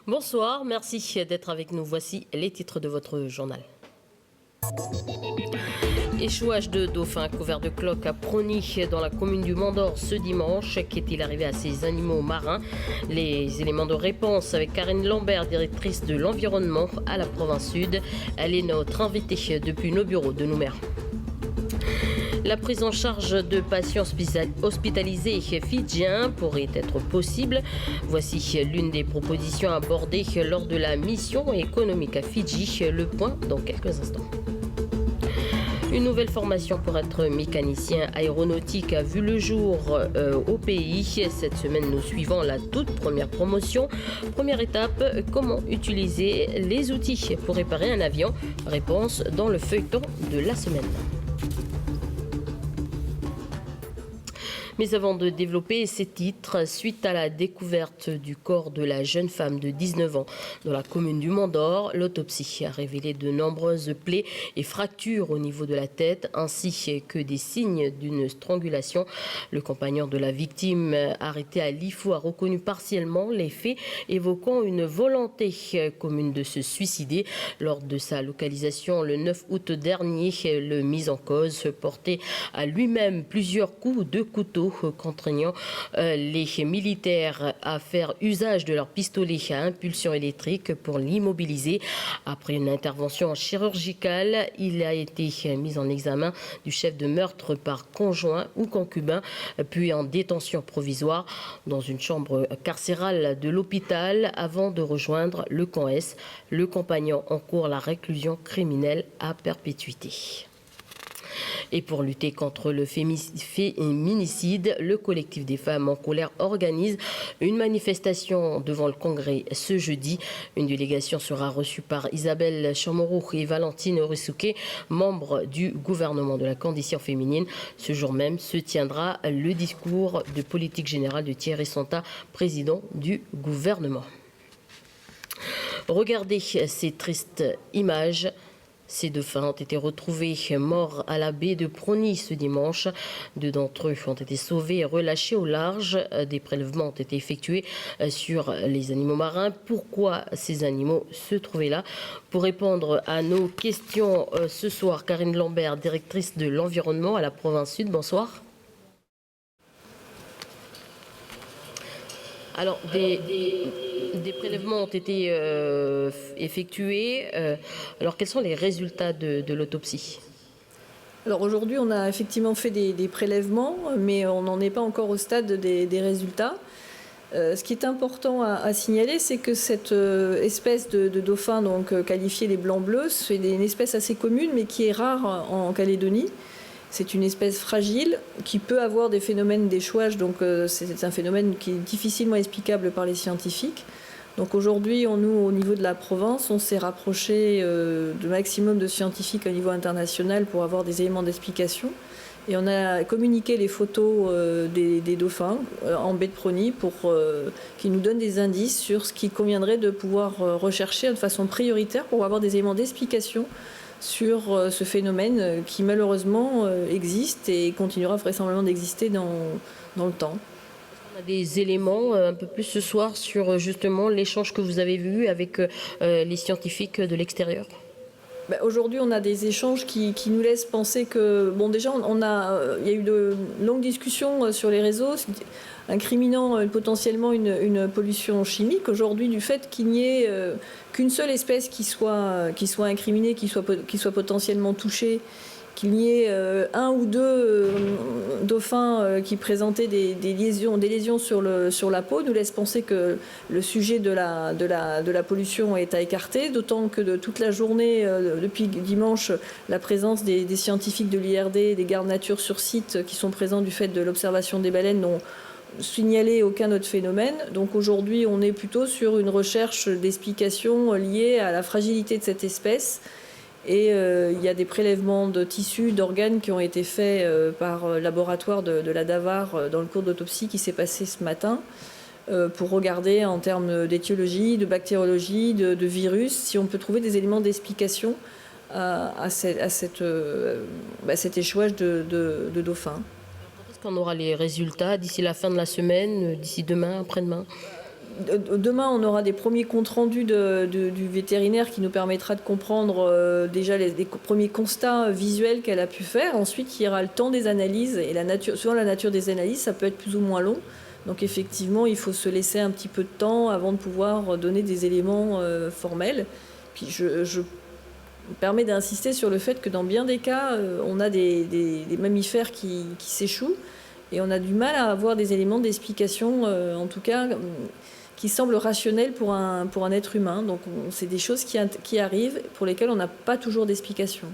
Bonsoir, merci d'être avec nous. Voici les titres de votre journal. Échouage de dauphin couvert de cloques à Prony dans la commune du Mont-d'Or ce dimanche. Qu'est-il arrivé à ces animaux marins? Les éléments de réponse avec Karine Lambert, directrice de l'environnement à la province sud. Elle est notre invitée depuis nos bureaux de Nouméa. La prise en charge de patients hospitalisés fidjiens pourrait être possible. Voici l'une des propositions abordées lors de la mission économique à Fidji. Le point dans quelques instants. Une nouvelle formation pour être mécanicien aéronautique a vu le jour au pays. Cette semaine, nous suivons la toute première promotion. Première étape, comment utiliser les outils pour réparer un avion? Réponse dans le feuilleton de la semaine. Mais avant de développer ces titres, suite à la découverte du corps de la jeune femme de 19 ans dans la commune du Mont-d'Or, l'autopsie a révélé de nombreuses plaies et fractures au niveau de la tête, ainsi que des signes d'une strangulation. Le compagnon de la victime, arrêté à Lifou, a reconnu partiellement les faits, évoquant une volonté commune de se suicider. Lors de sa localisation le 9 août dernier, le mis en cause portait à lui-même plusieurs coups de couteau, contraignant les militaires à faire usage de leur pistolet à impulsion électrique pour l'immobiliser. Après une intervention chirurgicale, il a été mis en examen du chef de meurtre par conjoint ou concubin, puis en détention provisoire dans une chambre carcérale de l'hôpital avant de rejoindre le camp S. Le compagnon encourt la réclusion criminelle à perpétuité. Et pour lutter contre le féminicide, le collectif des femmes en colère organise une manifestation devant le Congrès ce jeudi. Une délégation sera reçue par Isabelle Chamorro et Valentine Orisuke, membres du gouvernement de la condition féminine. Ce jour même se tiendra le discours de politique générale de Thierry Santa, président du gouvernement. Regardez ces tristes images. Ces dauphins ont été retrouvés morts à la baie de Prony ce dimanche. Deux d'entre eux ont été sauvés et relâchés au large. Des prélèvements ont été effectués sur les animaux marins. Pourquoi ces animaux se trouvaient là? Pour répondre à nos questions ce soir, Karine Lambert, directrice de l'environnement à la province sud. Bonsoir. Alors, des prélèvements ont été effectués. Alors, quels sont les résultats de l'autopsie? Alors aujourd'hui, on a effectivement fait des prélèvements, mais on n'en est pas encore au stade des résultats. Ce qui est important à signaler, c'est que cette espèce de dauphin, donc qualifiée les blancs-bleus, c'est une espèce assez commune, mais qui est rare en Calédonie. C'est une espèce fragile qui peut avoir des phénomènes d'échouage, donc c'est un phénomène qui est difficilement explicable par les scientifiques. Donc aujourd'hui, nous, au niveau de la province, on s'est rapproché de maximum de scientifiques au niveau international pour avoir des éléments d'explication. Et on a communiqué les photos des dauphins en baie de Prony pour qu'ils nous donnent des indices sur ce qu'il conviendrait de pouvoir rechercher de façon prioritaire pour avoir des éléments d'explication sur ce phénomène qui malheureusement existe et continuera vraisemblablement d'exister dans le temps. On a des éléments un peu plus ce soir sur justement l'échange que vous avez vu avec les scientifiques de l'extérieur. Aujourd'hui, on a des échanges qui nous laissent penser que, bon, déjà, il y a eu de longues discussions sur les réseaux incriminant potentiellement une pollution chimique. Aujourd'hui, du fait qu'il n'y ait qu'une seule espèce qui soit incriminée, qui soit potentiellement touchée, qu'il n'y ait un ou deux dauphins qui présentaient des lésions sur la peau, nous laisse penser que le sujet de la pollution est à écarter, d'autant que de toute la journée, depuis dimanche, la présence des scientifiques de l'IRD, des gardes nature sur site qui sont présents du fait de l'observation des baleines n'ont signalé aucun autre phénomène. Donc aujourd'hui, on est plutôt sur une recherche d'explications liées à la fragilité de cette espèce. Et il y a des prélèvements de tissus, d'organes qui ont été faits par le laboratoire de la Davare dans le cours d'autopsie qui s'est passé ce matin pour regarder en termes d'étiologie, de bactériologie, de virus, si on peut trouver des éléments d'explication à cet échouage de dauphins. Quand est-ce qu'on aura les résultats? D'ici la fin de la semaine, d'ici demain, après-demain? demain, on aura des premiers comptes rendus du vétérinaire qui nous permettra de comprendre déjà les premiers constats visuels qu'elle a pu faire. Ensuite, il y aura le temps des analyses et selon la nature des analyses, ça peut être plus ou moins long. Donc effectivement, il faut se laisser un petit peu de temps avant de pouvoir donner des éléments formels. Puis je me permets d'insister sur le fait que dans bien des cas, on a des mammifères qui s'échouent et on a du mal à avoir des éléments d'explication, en tout cas, qui semblent rationnels pour un être humain. Donc c'est des choses qui arrivent pour lesquelles on n'a pas toujours d'explication.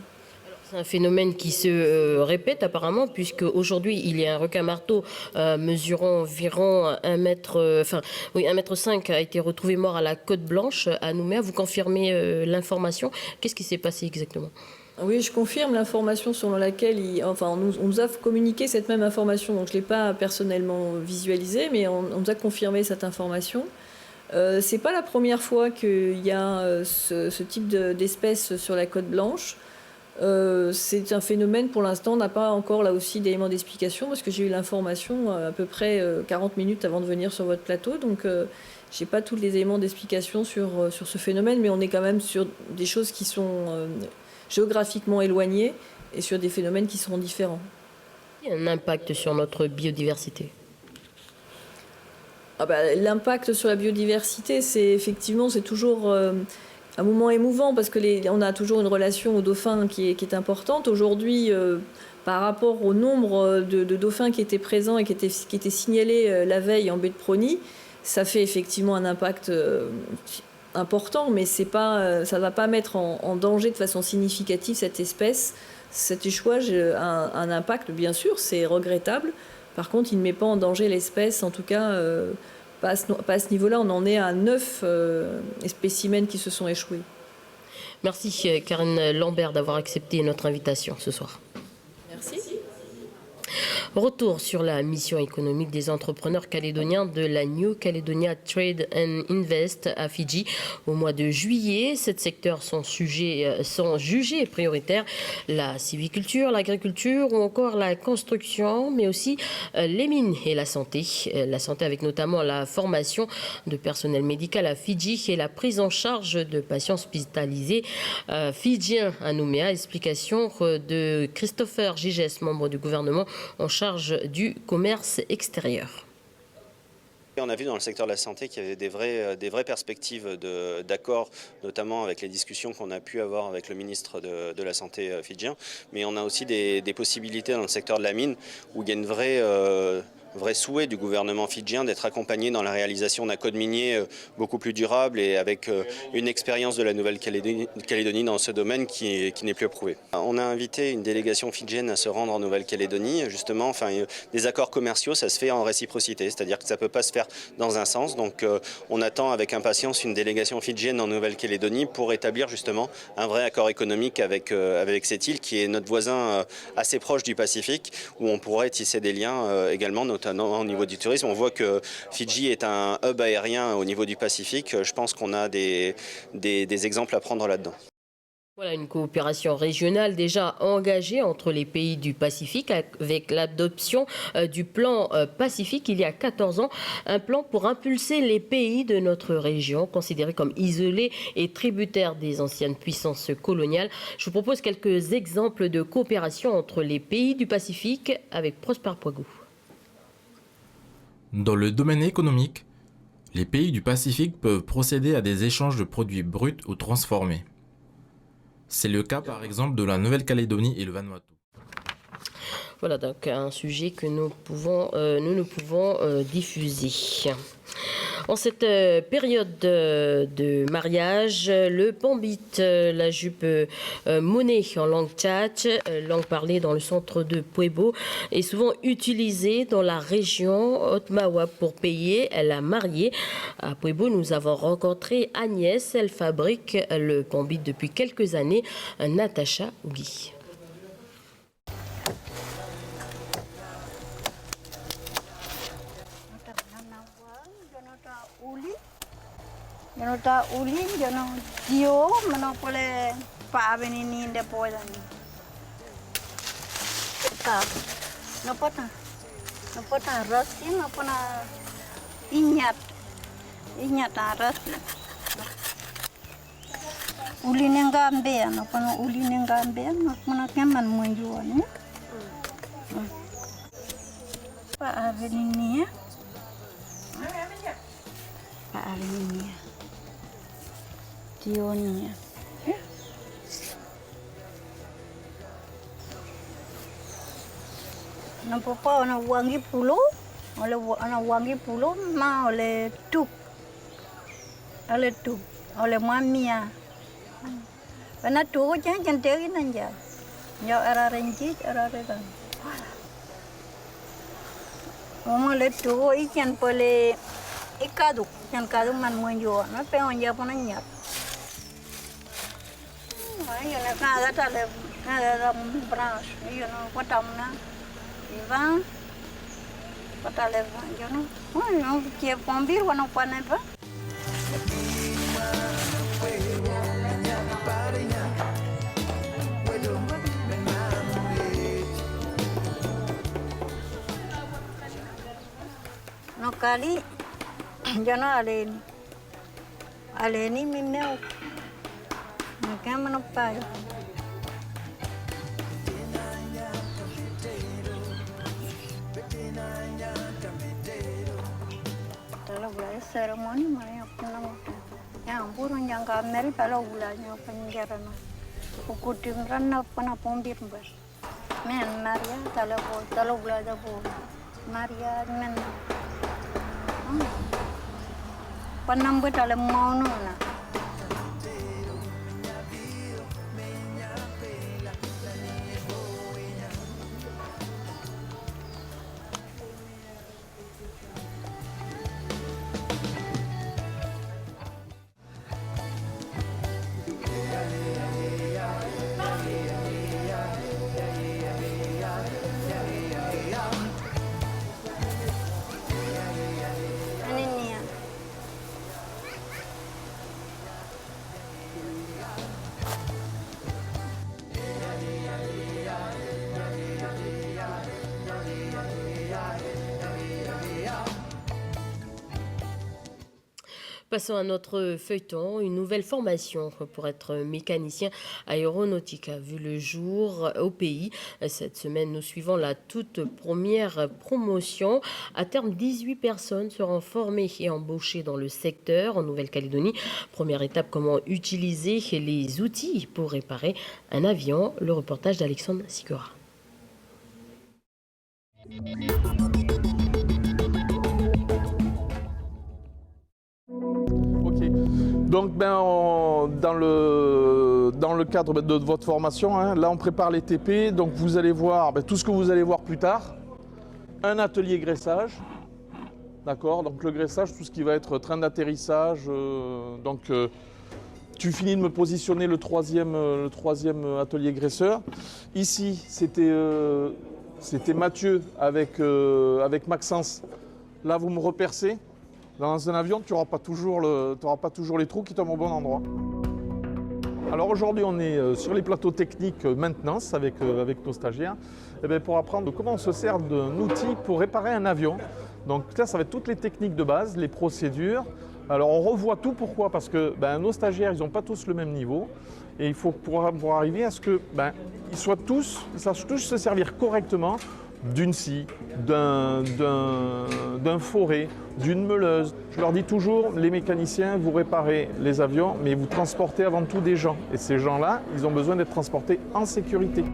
C'est un phénomène qui se répète apparemment, puisque aujourd'hui il y a un requin-marteau mesurant environ 1,5 m a été retrouvé mort à la Côte Blanche à Nouméa. Vous confirmez l'information? Qu'est-ce qui s'est passé exactement? Oui, je confirme l'information selon laquelle on nous a communiqué cette même information, donc je ne l'ai pas personnellement visualisée, mais on nous a confirmé cette information. C'est pas la première fois qu'il y a ce type d'espèce sur la Côte Blanche. C'est un phénomène, pour l'instant, on n'a pas encore là aussi d'éléments d'explication, parce que j'ai eu l'information à peu près 40 minutes avant de venir sur votre plateau, donc j'ai pas tous les éléments d'explication sur ce phénomène, mais on est quand même sur des choses qui sont géographiquement éloignées et sur des phénomènes qui seront différents. Il y a un impact sur notre biodiversité. L'impact sur la biodiversité, c'est toujours un moment émouvant parce que on a toujours une relation aux dauphins qui est importante. Aujourd'hui, par rapport au nombre de dauphins qui étaient présents et qui étaient signalés la veille en baie de Prony, ça fait effectivement un impact important, mais ça ne va pas mettre en danger de façon significative cette espèce. Cet échouage a un impact, bien sûr, c'est regrettable. Par contre, il ne met pas en danger l'espèce, en tout cas, pas à ce niveau-là. On en est à 9 spécimens qui se sont échoués. Merci Karine Lambert d'avoir accepté notre invitation ce soir. Merci. Retour sur la mission économique des entrepreneurs calédoniens de la New Caledonia Trade and Invest à Fidji au mois de juillet. 7 secteurs sont jugés prioritaires: la sylviculture, l'agriculture ou encore la construction, mais aussi les mines et la santé. La santé avec notamment la formation de personnel médical à Fidji et la prise en charge de patients hospitalisés fidjiens à Nouméa. Explication de Christopher Giges, membre du gouvernement en charge du commerce extérieur. On a vu dans le secteur de la santé qu'il y avait des vraies perspectives d'accord, notamment avec les discussions qu'on a pu avoir avec le ministre de la Santé fidjien. Mais on a aussi des possibilités dans le secteur de la mine où il y a une vrai souhait du gouvernement fidjien d'être accompagné dans la réalisation d'un code minier beaucoup plus durable et avec une expérience de la Nouvelle-Calédonie dans ce domaine qui n'est plus approuvée. On a invité une délégation fidjienne à se rendre en Nouvelle-Calédonie. Justement, des accords commerciaux, ça se fait en réciprocité, c'est-à-dire que ça ne peut pas se faire dans un sens. Donc on attend avec impatience une délégation fidjienne en Nouvelle-Calédonie pour établir justement un vrai accord économique avec cette île qui est notre voisin assez proche du Pacifique, où on pourrait tisser des liens également, notamment au niveau du tourisme. On voit que Fidji est un hub aérien au niveau du Pacifique. Je pense qu'on a des exemples à prendre là-dedans. Voilà une coopération régionale déjà engagée entre les pays du Pacifique avec l'adoption du plan Pacifique il y a 14 ans. Un plan pour impulser les pays de notre région considérés comme isolés et tributaires des anciennes puissances coloniales. Je vous propose quelques exemples de coopération entre les pays du Pacifique avec Prosper Poigou. Dans le domaine économique, les pays du Pacifique peuvent procéder à des échanges de produits bruts ou transformés. C'est le cas par exemple de la Nouvelle-Calédonie et le Vanuatu. Voilà donc un sujet que nous ne pouvons diffuser. En cette période de mariage, le pambit, la jupe monnaie en langue tchatche, langue parlée dans le centre de Pueblo, est souvent utilisée dans la région Otmawa pour payer la mariée. À Pueblo, nous avons rencontré Agnès. Elle fabrique le pambit depuis quelques années. Natacha Ougui. Yo no ta uli, yo no dio, mano pole pa avenini de polan. Ta, no pota rossi, no pona inyat. Inyata rasi. Uli nengambe ano kono uli nengambe ano kono keman munjuan. Pak Arvin ini ya. Pak Arvin ini ya. Tionia. Nampak apa nak wangi pulau, mah oleh tuk, oleh mamia. Karena tuk jangan terin aja, jauh arah renjit, arah rekan. Mama le tuk ikan boleh ikan kadu man munjuk, nak pengen jawab nanya. Ini nak ada beras, ini nak kotamna. Ivan, kata levan, jono. Oh, no, kie pombir wana pana pa. No kali, jono aleni minau. Maka menopai. Seremoni mana aku nama, yang burung yang kamera kalau bulannya penjara na, ukutin rana pernah pombir ber, men Maria kalau belajar bu, Maria men, pernah berdalam mau nuna. Passons à notre feuilleton. Une nouvelle formation pour être mécanicien aéronautique a vu le jour au pays. Cette semaine, nous suivons la toute première promotion. À terme, 18 personnes seront formées et embauchées dans le secteur en Nouvelle-Calédonie. Première étape, comment utiliser les outils pour réparer un avion. Le reportage d'Alexandre Sigora. Donc dans le cadre de votre formation, là on prépare les TP, donc vous allez voir tout ce que vous allez voir plus tard. Un atelier graissage, d'accord, donc le graissage, tout ce qui va être train d'atterrissage, tu finis de me positionner le troisième atelier graisseur. Ici c'était Mathieu avec Maxence, là vous me repercez. Dans un avion, tu n'auras pas toujours les trous qui tombent au bon endroit. Alors aujourd'hui, on est sur les plateaux techniques maintenance avec nos stagiaires pour apprendre comment on se sert d'un outil pour réparer un avion. Donc là, ça va être toutes les techniques de base, les procédures. Alors on revoit tout, pourquoi? Parce que nos stagiaires, ils n'ont pas tous le même niveau. Et il faut pouvoir arriver à ce que ils sachent tous se servir correctement d'une scie, d'un forêt, d'une meuleuse. Je leur dis toujours, les mécaniciens, vous réparez les avions, mais vous transportez avant tout des gens. Et ces gens-là, ils ont besoin d'être transportés en sécurité.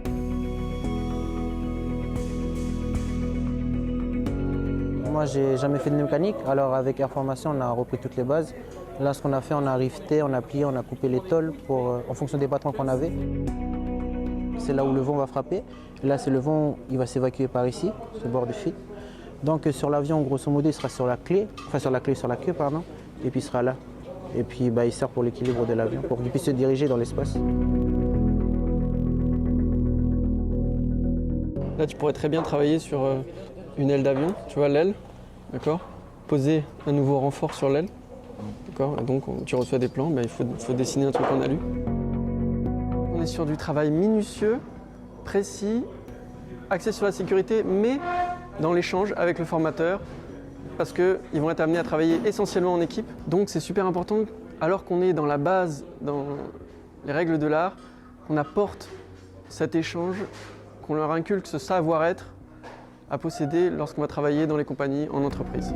Moi, j'ai jamais fait de mécanique, alors avec Air Formation, on a repris toutes les bases. Là, ce qu'on a fait, on a rifté, on a plié, on a coupé les tôles en fonction des patrons qu'on avait. C'est là où le vent va frapper. Là, c'est le vent, il va s'évacuer par ici, ce bord de fil. Donc sur l'avion, grosso modo, il sera sur la queue, pardon, et puis il sera là. Et puis il sert pour l'équilibre de l'avion, pour qu'il puisse se diriger dans l'espace. Là, tu pourrais très bien travailler sur une aile d'avion, tu vois l'aile, d'accord? Poser un nouveau renfort sur l'aile, d'accord? Et donc tu reçois des plans, il faut dessiner un truc en alu. On est sur du travail minutieux, précis, axé sur la sécurité, mais dans l'échange avec le formateur, parce qu'ils vont être amenés à travailler essentiellement en équipe. Donc c'est super important, alors qu'on est dans la base, dans les règles de l'art, qu'on apporte cet échange, qu'on leur inculque ce savoir-être à posséder lorsqu'on va travailler dans les compagnies, en entreprise.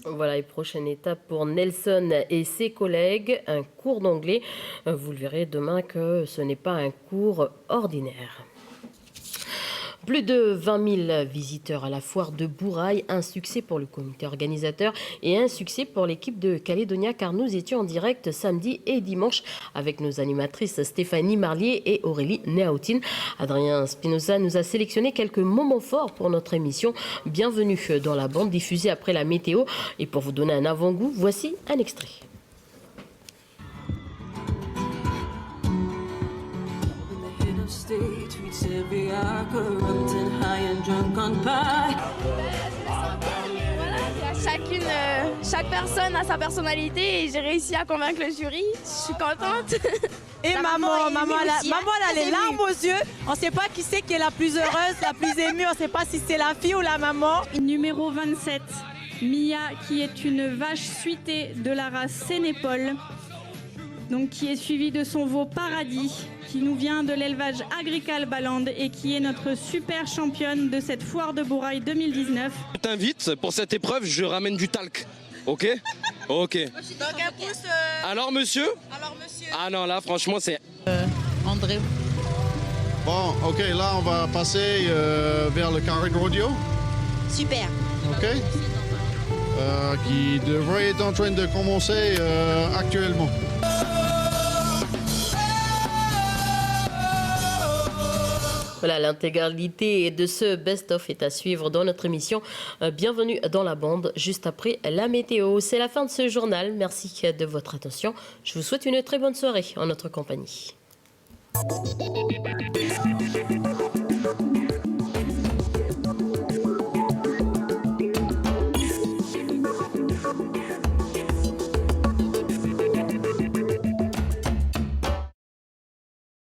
Voilà, et prochaine étape pour Nelson et ses collègues, un cours d'anglais. Vous le verrez demain que ce n'est pas un cours ordinaire. Plus de 20 000 visiteurs à la foire de Bourail, un succès pour le comité organisateur et un succès pour l'équipe de Calédonia, car nous étions en direct samedi et dimanche avec nos animatrices Stéphanie Marlier et Aurélie Néautine. Adrien Spinoza nous a sélectionné quelques moments forts pour notre émission. Bienvenue dans la bande diffusée après la météo. Et pour vous donner un avant-goût, voici un extrait. Chaque personne a sa personnalité et j'ai réussi à convaincre le jury. Je suis contente. Et maman, elle a les larmes aux yeux. On ne sait pas qui c'est qui est la plus heureuse, la plus émue. On ne sait pas si c'est la fille ou la maman. Numéro 27, Mia, qui est une vache suitée de la race Sénépole, donc qui est suivie de son veau Paradis, qui nous vient de l'élevage Agricole Balande et qui est notre super championne de cette foire de Bourail 2019. Je t'invite, pour cette épreuve, je ramène du talc. Ok? Ok. Donc un pouce. Alors monsieur? Ah non, là franchement c'est... André. Bon, ok, là on va passer vers le carré de rodeo. Super. Ok? Qui devrait être en train de commencer actuellement. Voilà, l'intégralité de ce best-of est à suivre dans notre émission. Bienvenue dans la bande, juste après la météo. C'est la fin de ce journal. Merci de votre attention. Je vous souhaite une très bonne soirée en notre compagnie.